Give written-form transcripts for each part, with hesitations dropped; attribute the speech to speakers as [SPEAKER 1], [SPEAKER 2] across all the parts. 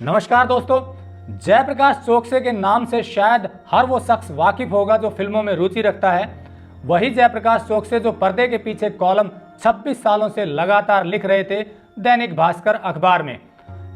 [SPEAKER 1] नमस्कार दोस्तों। जयप्रकाश चौकसे के नाम से शायद हर वो शख्स वाकिफ होगा जो फिल्मों में रुचि रखता है। वही जयप्रकाश चौकसे जो पर्दे के पीछे कॉलम 26 सालों से लगातार लिख रहे थे दैनिक भास्कर अखबार में,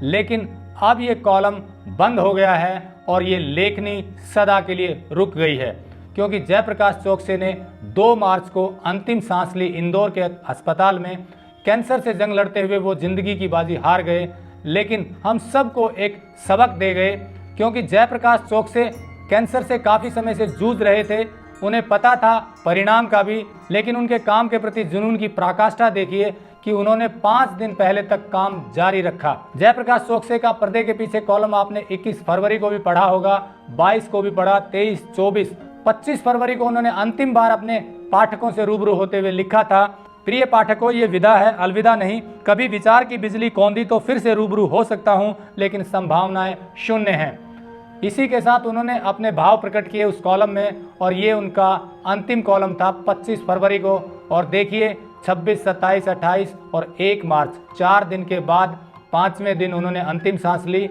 [SPEAKER 1] लेकिन अब ये कॉलम बंद हो गया है और ये लेखनी सदा के लिए रुक गई है, क्योंकि जयप्रकाश चौकसे ने 2 मार्च को अंतिम सांस ली। इंदौर के अस्पताल में कैंसर से जंग लड़ते हुए वो जिंदगी की बाजी हार गए, लेकिन हम सबको एक सबक दे गए, क्योंकि जयप्रकाश चौकसे कैंसर से काफ़ी समय से जूझ रहे थे। उन्हें पता था परिणाम का भी, लेकिन उनके काम के प्रति जुनून की पराकाष्ठा देखिए कि उन्होंने 5 दिन पहले तक काम जारी रखा। जयप्रकाश चौकसे का पर्दे के पीछे कॉलम आपने 21 फरवरी को भी पढ़ा होगा, 22 को भी पढ़ा, 23, 24, 25 फरवरी को उन्होंने अंतिम बार अपने पाठकों से रूबरू होते हुए लिखा था, प्रिय पाठकों, ये विदा है, अलविदा नहीं। कभी विचार की बिजली कौंधी तो फिर से रूबरू हो सकता हूं, लेकिन संभावनाएं शून्य हैं। इसी के साथ उन्होंने अपने भाव प्रकट किए उस कॉलम में, और ये उनका अंतिम कॉलम था 25 फरवरी को। और देखिए 26, 27, 28 और 1 मार्च, 4 दिन के बाद 5वें दिन उन्होंने अंतिम सांस ली।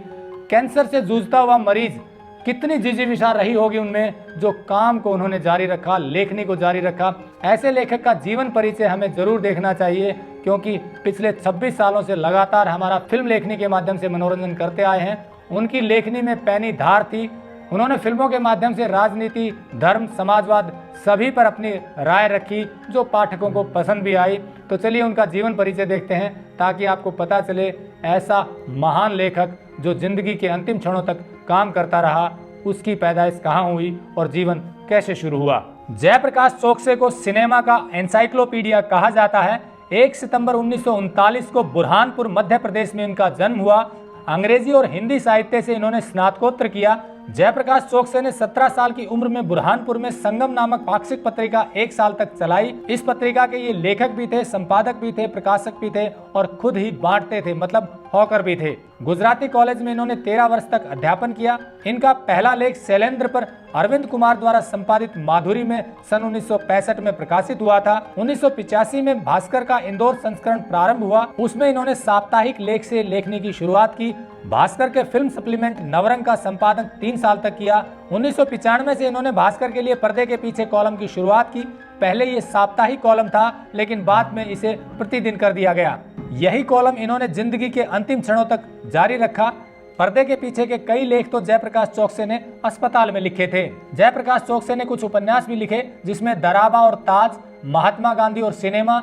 [SPEAKER 1] कैंसर से जूझता हुआ मरीज, कितनी जिजीविषा रही होगी उनमें, जो काम को उन्होंने जारी रखा, लेखनी को जारी रखा। ऐसे लेखक का जीवन परिचय हमें जरूर देखना चाहिए, क्योंकि पिछले 26 सालों से लगातार हमारा फिल्म लेखनी के माध्यम से मनोरंजन करते आए हैं। उनकी लेखनी में पैनी धार थी। उन्होंने फिल्मों के माध्यम से राजनीति, धर्म, समाजवाद सभी पर अपनी राय रखी, जो पाठकों को पसंद भी आई। तो चलिए उनका जीवन परिचय देखते हैं, ताकि आपको पता चले ऐसा महान लेखक जो जिंदगी के अंतिम क्षणों तक काम करता रहा, उसकी पैदाइश कहाँ हुई और जीवन कैसे शुरू हुआ। जयप्रकाश चौकसे को सिनेमा का एनसाइक्लोपीडिया कहा जाता है। 1 सितंबर 1939 को बुरहानपुर मध्य प्रदेश में इनका जन्म हुआ। अंग्रेजी और हिंदी साहित्य से इन्होंने स्नातकोत्तर किया। जयप्रकाश चौकसे ने 17 साल की उम्र में बुरहानपुर में संगम नामक पाक्षिक पत्रिका 1 साल तक चलाई। इस पत्रिका के ये लेखक भी थे, संपादक भी थे, प्रकाशक भी थे और खुद ही बांटते थे, मतलब हॉकर भी थे। गुजराती कॉलेज में इन्होंने 13 वर्ष तक अध्यापन किया। इनका पहला लेख शैलेंद्र पर अरविंद कुमार द्वारा संपादित माधुरी में सन 1965 में प्रकाशित हुआ था। 1985 में भास्कर का इंदौर संस्करण प्रारंभ हुआ। उसमें इन्होंने साप्ताहिक लेख से लेखनी की शुरुआत की। भास्कर के फिल्म सप्लीमेंट नवरंग का संपादन 3 साल तक किया। 1995 से इन्होंने भास्कर के लिए पर्दे के पीछे कॉलम की शुरुआत की। पहले ये साप्ताहिक कॉलम था, लेकिन बाद में इसे प्रतिदिन कर दिया गया। यही कॉलम इन्होंने जिंदगी के अंतिम क्षणों तक जारी रखा। पर्दे के पीछे के कई लेख तो जयप्रकाश चौकसे ने अस्पताल में लिखे थे। जयप्रकाश चौकसे ने कुछ उपन्यास भी लिखे, जिसमें दराबा और ताज, महात्मा गांधी और सिनेमा।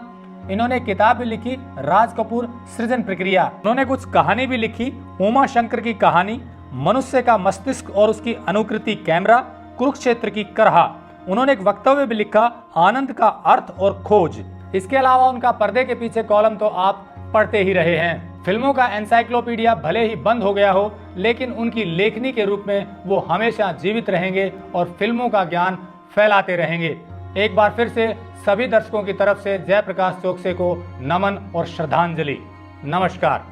[SPEAKER 1] इन्होंने किताब भी लिखी, राज कपूर सृजन प्रक्रिया। उन्होंने कुछ कहानी भी लिखी, उमा शंकर की कहानी, मनुष्य का मस्तिष्क और उसकी अनुकृति कैमरा, कुरुक्षेत्र की करहा। उन्होंने एक वक्तव्य भी लिखा, आनंद का अर्थ और खोज। इसके अलावा उनका पर्दे के पीछे कॉलम तो आप पढ़ते ही रहे हैं। फिल्मों का एनसाइक्लोपीडिया भले ही बंद हो गया हो, लेकिन उनकी लेखनी के रूप में वो हमेशा जीवित रहेंगे और फिल्मों का ज्ञान फैलाते रहेंगे। एक बार फिर से सभी दर्शकों की तरफ से जयप्रकाश चौकसे को नमन और श्रद्धांजलि। नमस्कार।